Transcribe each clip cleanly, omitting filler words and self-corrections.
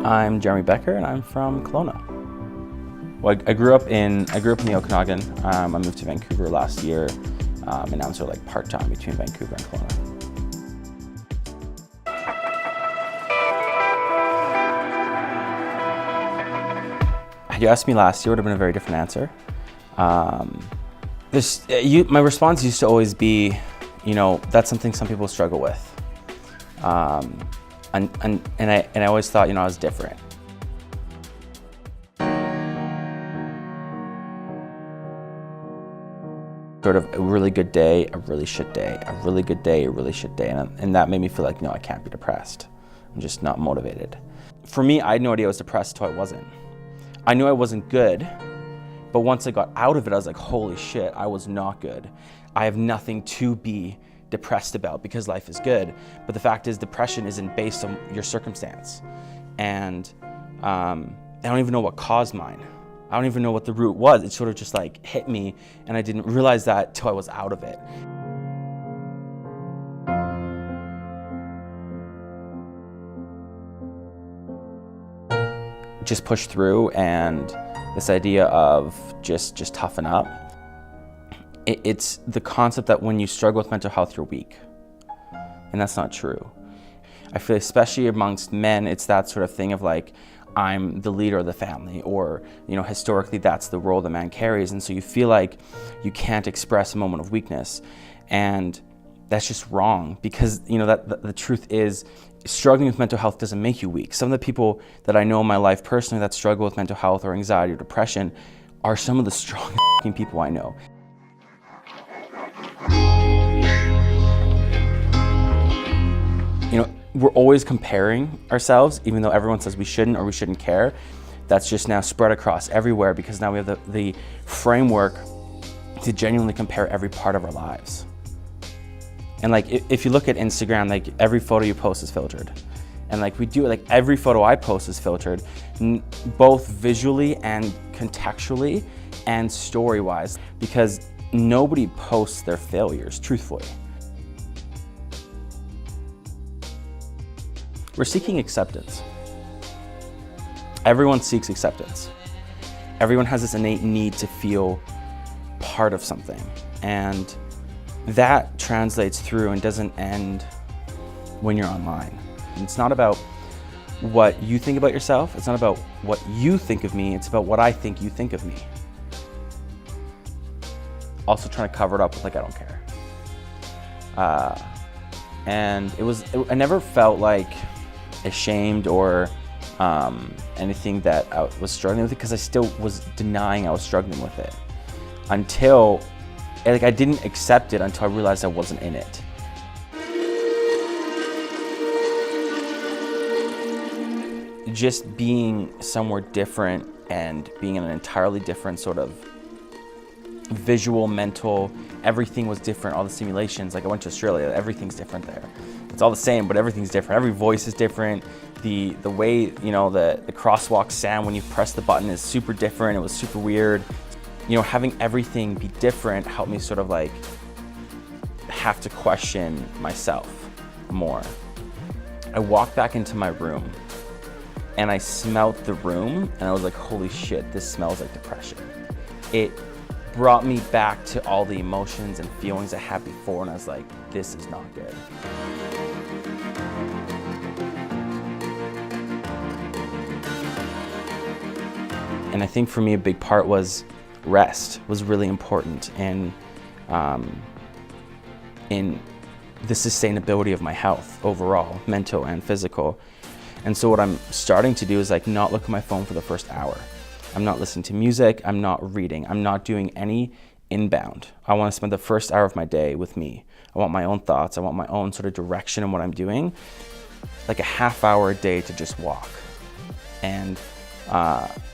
I'm Jeremy Becker, and I'm from Kelowna. Well, I grew up in the Okanagan. I moved to Vancouver last year, and now I'm sort of like part-time between Vancouver and Kelowna. Had you asked me last year, it would have been a very different answer. My response used to always be, that's something some people struggle with. And I always thought, I was different. Sort of a really good day, a really shit day, a really good day, a really shit day. And that made me feel like, no, I can't be depressed. I'm just not motivated. For me, I had no idea I was depressed until I wasn't. I knew I wasn't good, but once I got out of it, I was like, holy shit, I was not good. I have nothing to be depressed about because life is good. But the fact is, depression isn't based on your circumstance. And I don't even know what caused mine. I don't even know what the root was. It sort of just like hit me, and I didn't realize that till I was out of it. Just push through, and this idea of just toughen up. It's the concept that when you struggle with mental health, you're weak. And that's not true. I feel especially amongst men, it's that sort of thing of like, I'm the leader of the family, or, historically that's the role the man carries. And so you feel like you can't express a moment of weakness. And that's just wrong, because, that the truth is, struggling with mental health doesn't make you weak. Some of the people that I know in my life personally that struggle with mental health or anxiety or depression are some of the strongest people I know. We're always comparing ourselves, even though everyone says we shouldn't or we shouldn't care. That's just now spread across everywhere, because now we have the framework to genuinely compare every part of our lives. And like, if you look at Instagram, like every photo you post is filtered. And like every photo I post is filtered, both visually and contextually and story-wise, because nobody posts their failures, truthfully. We're seeking acceptance. Everyone seeks acceptance. Everyone has this innate need to feel part of something. And that translates through and doesn't end when you're online. It's not about what you think about yourself. It's not about what you think of me. It's about what I think you think of me. Also trying to cover it up with like, I don't care. And I never felt like ashamed or anything that I was struggling with it, because I still was denying I was struggling with it until, I didn't accept it until I realized I wasn't in it. Just being somewhere different and being in an entirely different sort of visual, mental, everything was different, all the simulations. Like I went to Australia, everything's different there. It's all the same, but everything's different. Every voice is different. The way, the crosswalk sound when you press the button is super different. It was super weird. Having everything be different helped me sort of like have to question myself more. I walked back into my room and I smelled the room and I was like, holy shit, this smells like depression. It brought me back to all the emotions and feelings I had before, and I was like, this is not good. And I think for me a big part was rest was really important in the sustainability of my health overall, mental and physical. And so what I'm starting to do is like not look at my phone for the first hour. I'm not listening to music, I'm not reading, I'm not doing any inbound. I want to spend the first hour of my day with me. I want my own thoughts, I want my own sort of direction in what I'm doing. Like a half hour a day to just walk. And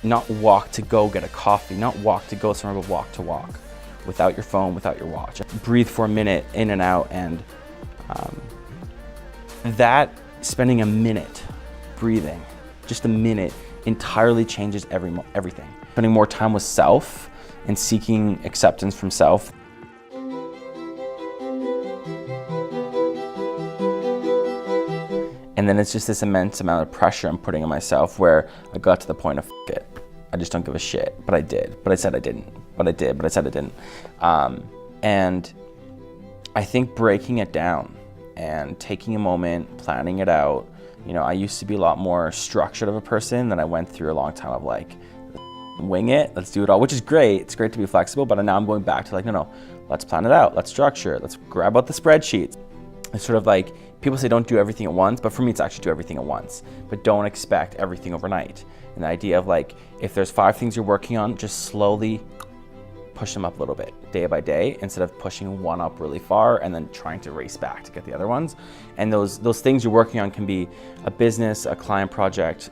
not walk to go get a coffee, not walk to go somewhere, but walk to walk. Without your phone, without your watch. Breathe for a minute, in and out, and that, spending a minute breathing, just a minute, entirely changes everything. Spending more time with self and seeking acceptance from self. And then it's just this immense amount of pressure I'm putting on myself where I got to the point of F it. I just don't give a shit. But I did. But I said I didn't. But I did. But I said I didn't. And I think breaking it down and taking a moment, planning it out. You know, I used to be a lot more structured of a person, than I went through a long time of like, wing it, let's do it all, which is great. It's great to be flexible, but now I'm going back to like, no, let's plan it out. Let's structure it. Let's grab out the spreadsheets. It's sort of like, people say don't do everything at once, but for me, it's actually do everything at once, but don't expect everything overnight. And the idea of like, if there's 5 things you're working on, just slowly push them up a little bit, day by day, instead of pushing one up really far and then trying to race back to get the other ones. And those things you're working on can be a business, a client project,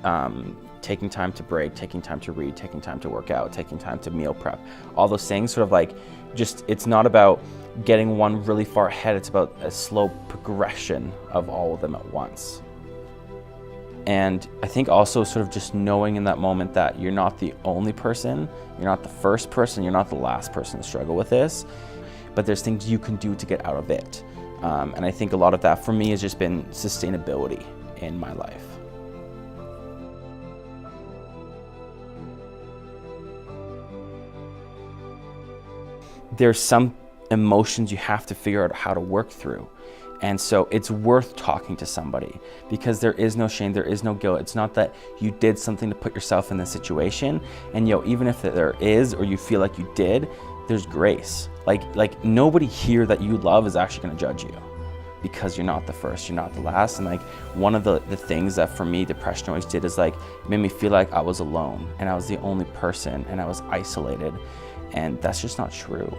taking time to break, taking time to read, taking time to work out, taking time to meal prep, all those things sort of like, just, it's not about getting one really far ahead, it's about a slow progression of all of them at once. And I think also sort of just knowing in that moment that you're not the only person, you're not the first person, you're not the last person to struggle with this, but there's things you can do to get out of it. And I think a lot of that for me has just been sustainability in my life. There's some emotions you have to figure out how to work through. And so it's worth talking to somebody, because there is no shame, there is no guilt. It's not that you did something to put yourself in this situation. And even if there is, or you feel like you did, there's grace. Like nobody here that you love is actually gonna judge you, because you're not the first, you're not the last. And like one of the things that for me depression always did is like, it made me feel like I was alone and I was the only person and I was isolated. And that's just not true.